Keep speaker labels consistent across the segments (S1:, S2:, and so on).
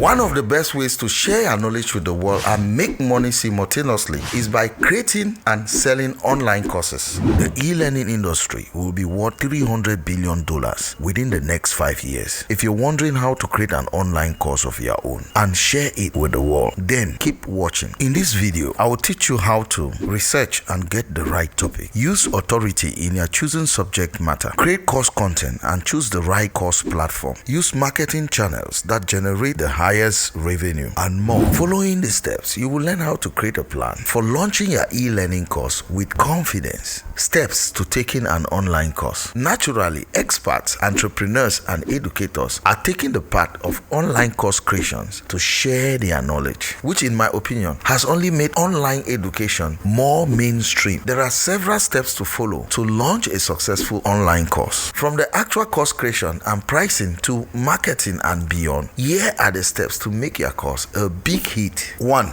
S1: One of the best ways to share your knowledge with the world and make money simultaneously is by creating and selling online courses. The e-learning industry will be worth $300 billion within the next 5 years. If you're wondering how to create an online course of your own and share it with the world, then keep watching. In this video, I will teach you how to research and get the right topic, use authority in your chosen subject matter, create course content and choose the right course platform, use marketing channels that generate the highest revenue, and more. Following the steps, you will learn how to create a plan for launching your e-learning course with confidence. Steps to taking an online course. Naturally, experts, entrepreneurs, and educators are taking the path of online course creations to share their knowledge, which in my opinion has only made online education more mainstream. There are several steps to follow to launch a successful online course. From the actual course creation and pricing to marketing and beyond, here are the steps to make your course a big hit. 1.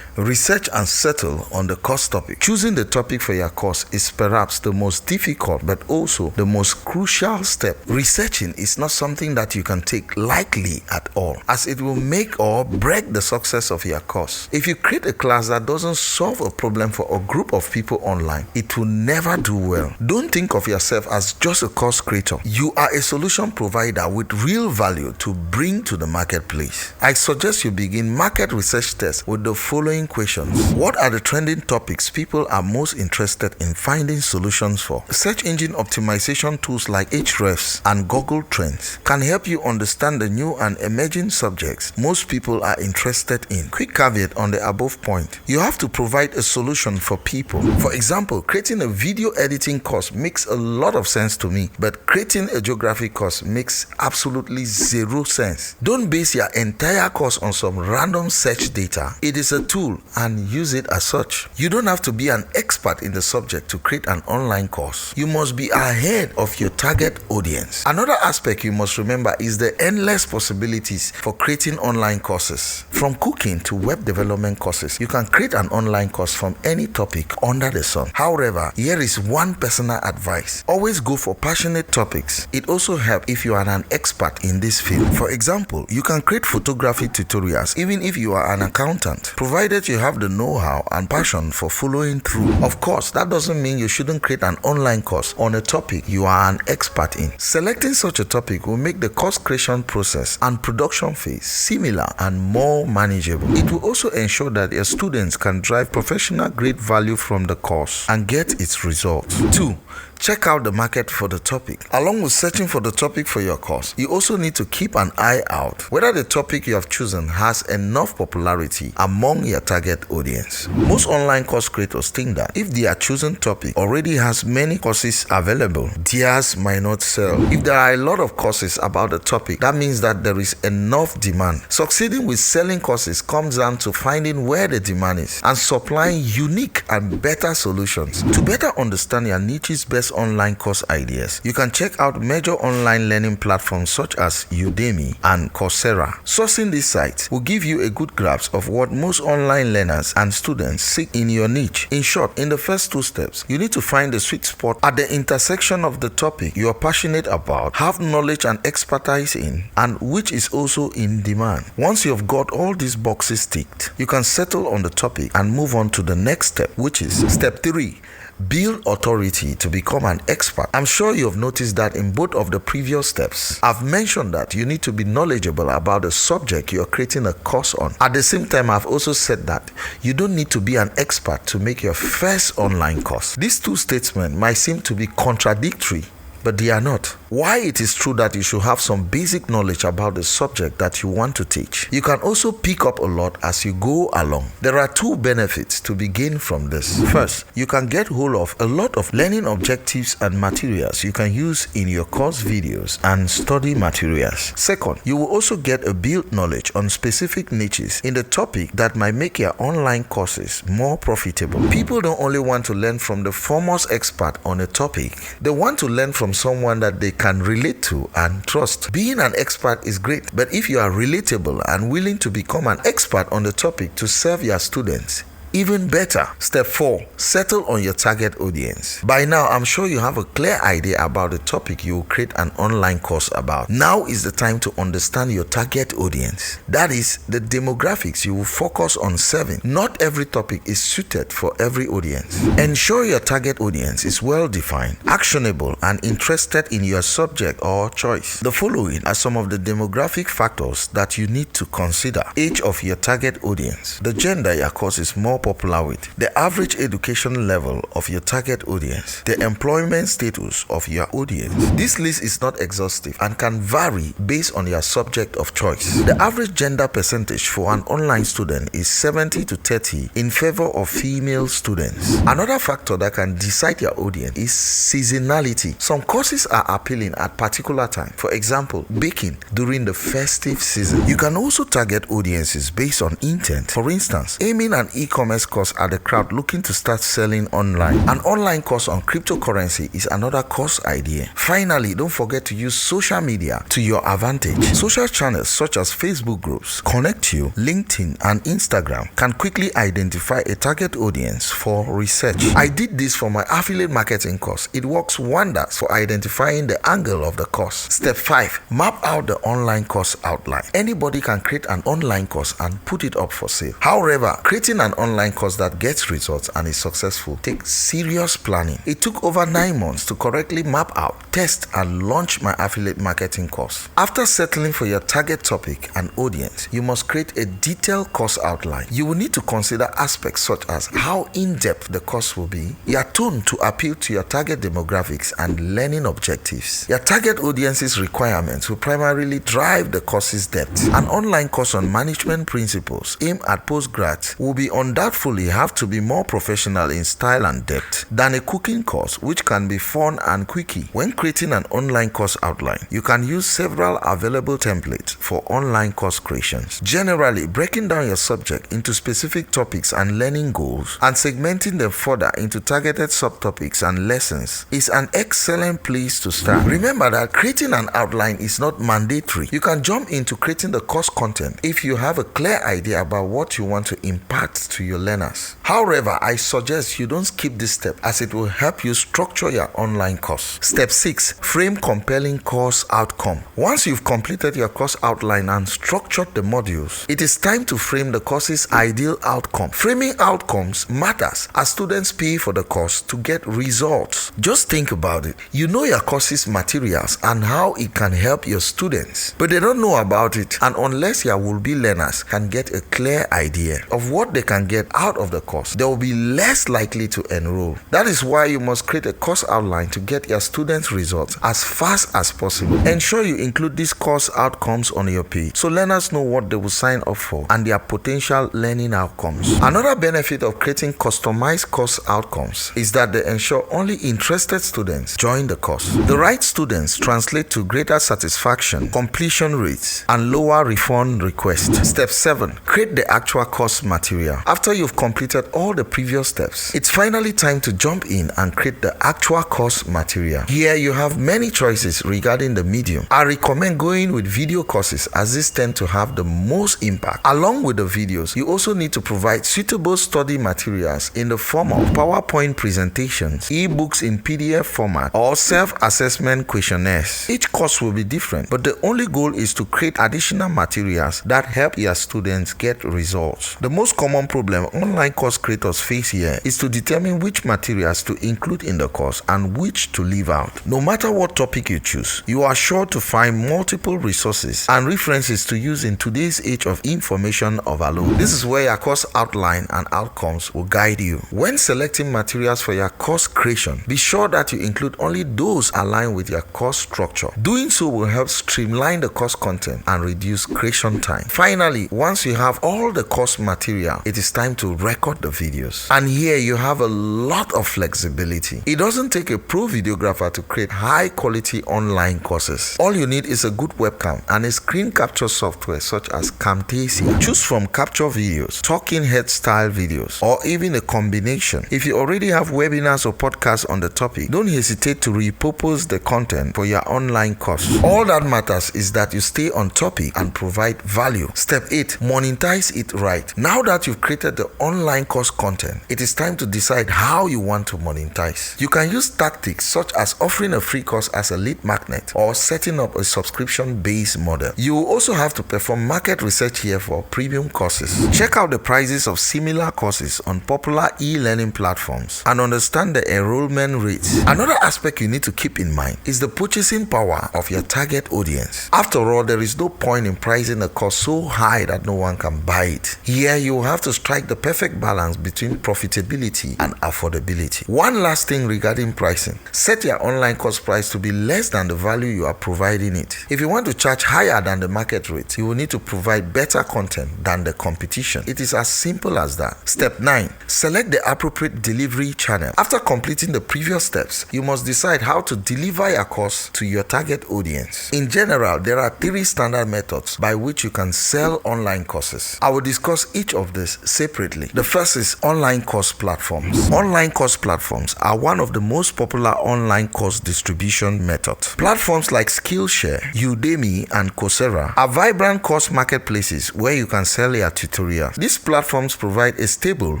S1: Research and settle on the course topic. Choosing the topic for your course is perhaps the most difficult but also the most crucial step. Researching is not something that you can take lightly at all, as it will make or break the success of your course. If you create a class that doesn't solve a problem for a group of people online, it will never do well. Don't think of yourself as just a course creator. You are a solution provider with real value to bring to the marketplace. I suggest you begin market research tests with the following questions. What are the trending topics people are most interested in finding solutions for? Search engine optimization tools like Ahrefs and Google Trends can help you understand the new and emerging subjects most people are interested in. Quick caveat on the above point: you have to provide a solution for people. For example, creating a video editing course makes a lot of sense to me, but creating a geography course makes absolutely zero sense. Don't base your entire course on some random search data. It is a tool and use it as such. You don't have to be an expert in the subject to create an online course. You must be ahead of your target audience. Another aspect you must remember is the endless possibilities for creating online courses. From cooking to web development courses, you can create an online course from any topic under the sun. However, here is one personal advice: always go for passionate topics. It also helps if you are an expert in this field. For example, you can create photography tutorials even if you are an accountant, provided you have the know-how and passion for following through. Of course, that doesn't mean you shouldn't create an online course on a topic you are an expert in. Selecting such a topic will make the course creation process and production phase similar and more manageable. It will also ensure that your students can drive professional grade value from the course and get its results. 2. Check out the market for the topic. Along with searching for the topic for your course, you also need to keep an eye out whether the topic you have chosen has enough popularity among your target audience. Most online course creators think that if their chosen topic already has many courses available, theirs might not sell. If there are a lot of courses about the topic, that means that there is enough demand. Succeeding with selling courses comes down to finding where the demand is and supplying unique and better solutions. To better understand your niche's best online course ideas, you can check out major online learning platforms such as Udemy and Coursera. Sourcing these sites will give you a good grasp of what most online learners and students seek in your niche. In short, in the first 2 steps, you need to find the sweet spot at the intersection of the topic you are passionate about, have knowledge and expertise in, and which is also in demand. Once you have got all these boxes ticked, you can settle on the topic and move on to the next step, which is step 3. Build authority to become an expert. I'm sure you have noticed that in both of the previous steps, I've mentioned that you need to be knowledgeable about the subject you're creating a course on. At the same time, I've also said that you don't need to be an expert to make your first online course. These 2 statements might seem to be contradictory, but they are not. Why it is true that you should have some basic knowledge about the subject that you want to teach. You can also pick up a lot as you go along. There are 2 benefits to be gained from this. First, you can get hold of a lot of learning objectives and materials you can use in your course videos and study materials. Second, you will also get a built knowledge on specific niches in the topic that might make your online courses more profitable. People don't only want to learn from the foremost expert on a topic, they want to learn from someone that they can relate to and trust. Being an expert is great, but if you are relatable and willing to become an expert on the topic to serve your students, even better. Step 4. Settle on your target audience. By now, I'm sure you have a clear idea about the topic you will create an online course about. Now is the time to understand your target audience. That is, the demographics you will focus on serving. Not every topic is suited for every audience. Ensure your target audience is well defined, actionable, and interested in your subject or choice. The following are some of the demographic factors that you need to consider. Age of your target audience, the gender your course is more popular with, the average education level of your target audience, the employment status of your audience. This list is not exhaustive and can vary based on your subject of choice. The average gender percentage for an online student is 70 to 30 in favor of female students. Another factor that can decide your audience is seasonality. Some courses are appealing at particular time. For example, baking during the festive season. You can also target audiences based on intent. For instance, aiming an e-commerce course at the crowd looking to start selling online. An online course on cryptocurrency is another course idea. Finally, don't forget to use social media to your advantage. Social channels such as Facebook groups, Connect You, LinkedIn, and Instagram can quickly identify a target audience for research. I did this for my affiliate marketing course. It works wonders for identifying the angle of the course. Step 5. Map out the online course outline. Anybody can create an online course and put it up for sale. However, creating an online course that gets results and is successful takes serious planning. It took over 9 months to correctly map out, test, and launch my affiliate marketing course. After settling for your target topic and audience, you must create a detailed course outline. You will need to consider aspects such as how in-depth the course will be, your tone to appeal to your target demographics and learning objectives. Your target audience's requirements will primarily drive the course's depth. An online course on management principles aimed at postgrads will be undoubtedly have to be more professional in style and depth than a cooking course, which can be fun and quickie. When creating an online course outline, you can use several available templates for online course creations. Generally, breaking down your subject into specific topics and learning goals and segmenting them further into targeted subtopics and lessons is an excellent place to start. Remember that creating an outline is not mandatory. You can jump into creating the course content if you have a clear idea about what you want to impart to your learners. However, I suggest you don't skip this step as it will help you structure your online course. Step 6. Frame compelling course outcome. Once you've completed your course outline and structured the modules, it is time to frame the course's ideal outcome. Framing outcomes matters as students pay for the course to get results. Just think about it. You know your course's materials and how it can help your students, but they don't know about it, and unless your will-be learners can get a clear idea of what they can get out of the course, they will be less likely to enroll. That is why you must create a course outline to get your students' results as fast as possible. Ensure you include these course outcomes on your page so learners know what they will sign up for and their potential learning outcomes. Another benefit of creating customized course outcomes is that they ensure only interested students join the course. The right students translate to greater satisfaction, completion rates, and lower refund requests. Step 7. Create the actual course material. After you've completed all the previous steps, it's finally time to jump in and create the actual course material. Here you have many choices regarding the medium. I recommend going with video courses as these tend to have the most impact. Along with the videos, you also need to provide suitable study materials in the form of PowerPoint presentations, ebooks in PDF format, or self-assessment questionnaires. Each course will be different, but the only goal is to create additional materials that help your students get results. The most common problem online course creators face here is to determine which materials to include in the course and which to leave out. No matter what topic you choose, you are sure to find multiple resources and references to use in today's age of information overload. This is where your course outline and outcomes will guide you. When selecting materials for your course creation, be sure that you include only those aligned with your course structure. Doing so will help streamline the course content and reduce creation time. Finally, once you have all the course material, it is time to record the videos. And here you have a lot of flexibility. It doesn't take a pro videographer to create high quality online courses. All you need is a good webcam and a screen capture software such as Camtasia. Choose from capture videos, talking head style videos, or even a combination. If you already have webinars or podcasts on the topic, don't hesitate to repurpose the content for your online course. All that matters is that you stay on topic and provide value. Step 8. Monetize it right. Now that you've created the the online course content, it is time to decide how you want to monetize. You can use tactics such as offering a free course as a lead magnet or setting up a subscription-based model. You will also have to perform market research here for premium courses. Check out the prices of similar courses on popular e-learning platforms and understand the enrollment rates. Another aspect you need to keep in mind is the purchasing power of your target audience. After all, there is no point in pricing a course so high that no one can buy it. Here, you will have to strike the perfect balance between profitability and affordability. One last thing regarding pricing: set your online course price to be less than the value you are providing it. If you want to charge higher than the market rate, you will need to provide better content than the competition. It is as simple as that. Step 9. Select the appropriate delivery channel. After completing the previous steps, you must decide how to deliver your course to your target audience. In general, there are 3 standard methods by which you can sell online courses. I will discuss each of these separately. The first is online course platforms. Online course platforms are one of the most popular online course distribution methods. Platforms like Skillshare, Udemy, and Coursera are vibrant course marketplaces where you can sell your tutorials. These platforms provide a stable,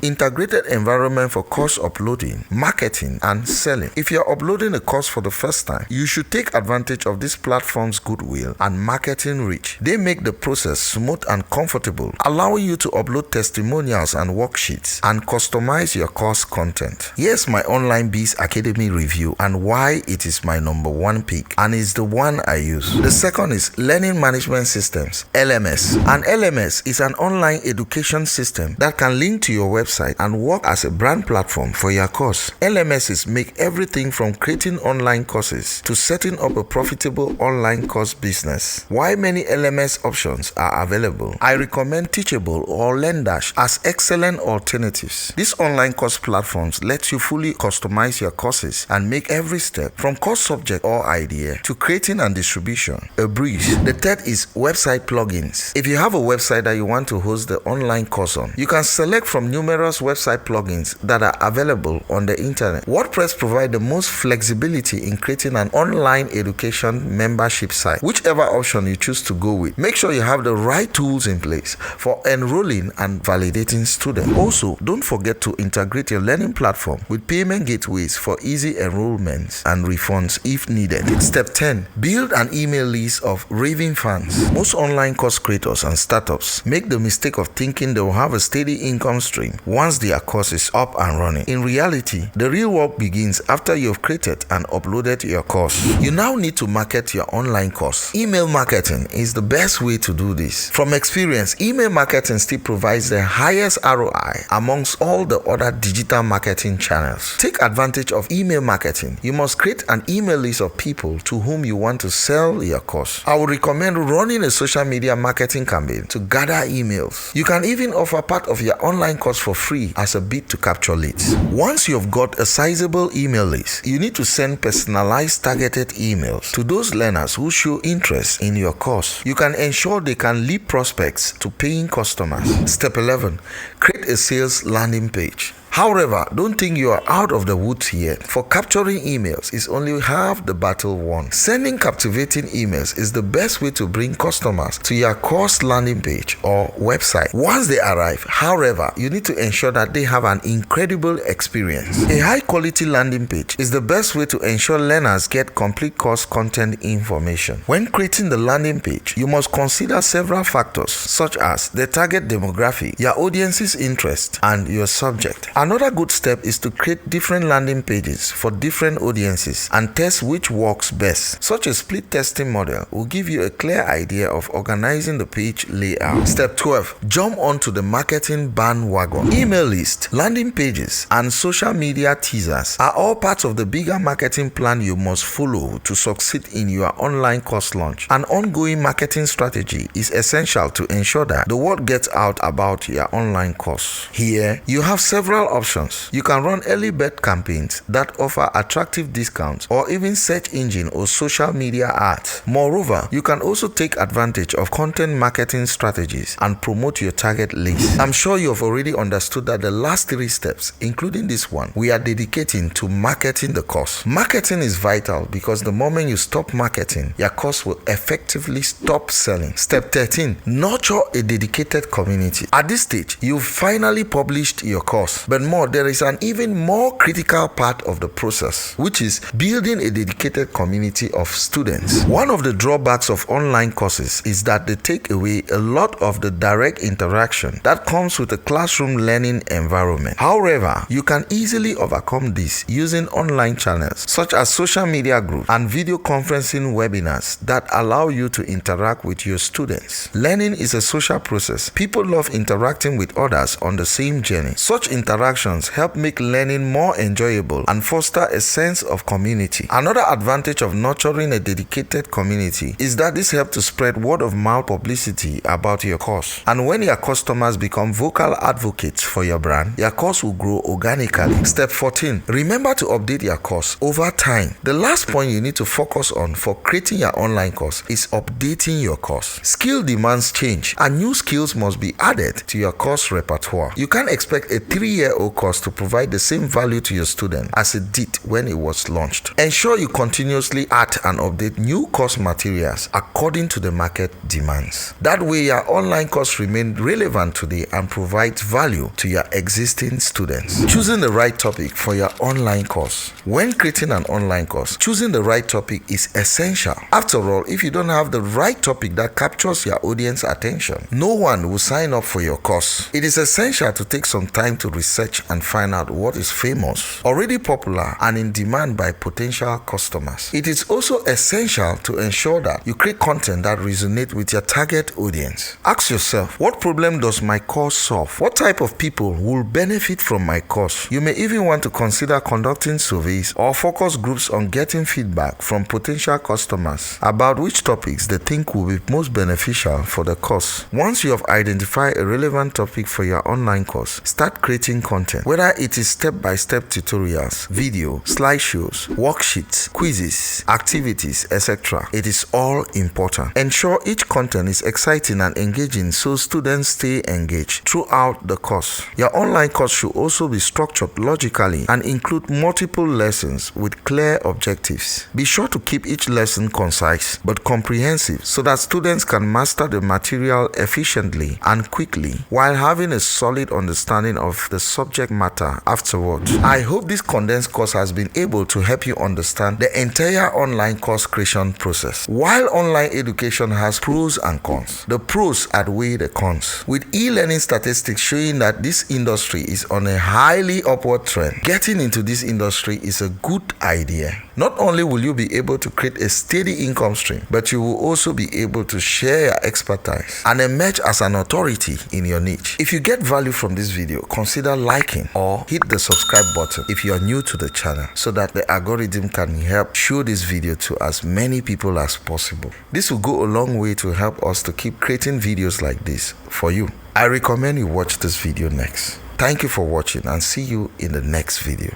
S1: integrated environment for course uploading, marketing, and selling. If you're uploading a course for the first time, you should take advantage of these platforms' goodwill and marketing reach. They make the process smooth and comfortable, allowing you to upload testimonials and worksheets and customize your course content. Here's my Online Biz Academy review and why it is my number 1 pick, and is the one I use. The second is Learning Management Systems, LMS. An LMS is an online education system that can link to your website and work as a brand platform for your course. LMSs make everything from creating online courses to setting up a profitable online course business. Why many LMS options are available? I recommend Teachable or LearnDash as excellent alternatives. These online course platforms let you fully customize your courses and make every step from course subject or idea to creating and distribution a breeze. The third is website plugins. If you have a website that you want to host the online course on, you can select from numerous website plugins that are available on the internet. WordPress provides the most flexibility in creating an online education membership site. Whichever option you choose to go with, make sure you have the right tools in place for enrolling and validating students. Also, don't forget to integrate your learning platform with payment gateways for easy enrollments and refunds if needed. Step 10. Build an email list of raving fans. Most online course creators and startups make the mistake of thinking they will have a steady income stream once their course is up and running. In reality, the real work begins after you've created and uploaded your course. You now need to market your online course. Email marketing is the best way to do this. From experience, email marketing still provides the highest ROI amongst all the other digital marketing channels. Take advantage of email marketing. You must create an email list of people to whom you want to sell your course. I would recommend running a social media marketing campaign to gather emails. You can even offer part of your online course for free as a bid to capture leads. Once you've got a sizable email list, you need to send personalized targeted emails to those learners who show interest in your course. You can ensure they can lead prospects to paying customers. Step 11. Create a sales landing page. However, don't think you are out of the woods yet, for capturing emails is only half the battle won. Sending captivating emails is the best way to bring customers to your course landing page or website. Once they arrive, however, you need to ensure that they have an incredible experience. A high-quality landing page is the best way to ensure learners get complete course content information. When creating the landing page, you must consider several factors such as the target demographic, your audience's interest, and your subject. Another good step is to create different landing pages for different audiences and test which works best. Such a split testing model will give you a clear idea of organizing the page layout. Step 12. Jump onto the marketing bandwagon. Email list, landing pages, and social media teasers are all parts of the bigger marketing plan you must follow to succeed in your online course launch. An ongoing marketing strategy is essential to ensure that the word gets out about your online course. Here, you have several options. You can run early bird campaigns that offer attractive discounts or even search engine or social media ads. Moreover, you can also take advantage of content marketing strategies and promote your target list. I'm sure you have already understood that the last 3 steps, including this one, we are dedicating to marketing the course. Marketing is vital because the moment you stop marketing, your course will effectively stop selling. Step 13, nurture a dedicated community. At this stage, you've finally published your course, but there is an even more critical part of the process, which is building a dedicated community of students. One of the drawbacks of online courses is that they take away a lot of the direct interaction that comes with a classroom learning environment. However, you can easily overcome this using online channels such as social media groups and video conferencing webinars that allow you to interact with your students. Learning is a social process. People love interacting with others on the same journey. Such interactions help make learning more enjoyable and foster a sense of community. Another advantage of nurturing a dedicated community is that this helps to spread word-of-mouth publicity about your course. And when your customers become vocal advocates for your brand, your course will grow organically. Step 14. Remember to update your course over time. The last point you need to focus on for creating your online course is updating your course. Skill demands change and new skills must be added to your course repertoire. You can't expect a 3-year-old course to provide the same value to your student as it did when it was launched. Ensure you continuously add and update new course materials according to the market demands. That way your online course remains relevant today and provides value to your existing students. Choosing the right topic for your online course. When creating an online course, choosing the right topic is essential. After all, if you don't have the right topic that captures your audience attention, no one will sign up for your course. It is essential to take some time to research and find out what is famous, already popular, and in demand by potential customers. It is also essential to ensure that you create content that resonates with your target audience. Ask yourself, what problem does my course solve? What type of people will benefit from my course? You may even want to consider conducting surveys or focus groups on getting feedback from potential customers about which topics they think will be most beneficial for the course. Once you have identified a relevant topic for your online course, start creating content. Whether it is step-by-step tutorials, video, slideshows, worksheets, quizzes, activities, etc. It is all important. Ensure each content is exciting and engaging so students stay engaged throughout the course. Your online course should also be structured logically and include multiple lessons with clear objectives. Be sure to keep each lesson concise but comprehensive so that students can master the material efficiently and quickly while having a solid understanding of the subject matter afterwards. I hope this condensed course has been able to help you understand the entire online course creation process. While online education has pros and cons, the pros outweigh the cons. With e-learning statistics showing that this industry is on a highly upward trend, getting into this industry is a good idea. Not only will you be able to create a steady income stream, but you will also be able to share your expertise and emerge as an authority in your niche. If you get value from this video, consider liking or hit the subscribe button if you are new to the channel so that the algorithm can help show this video to as many people as possible. This will go a long way to help us to keep creating videos like this for you. I recommend you watch this video next. Thank you for watching and see you in the next video.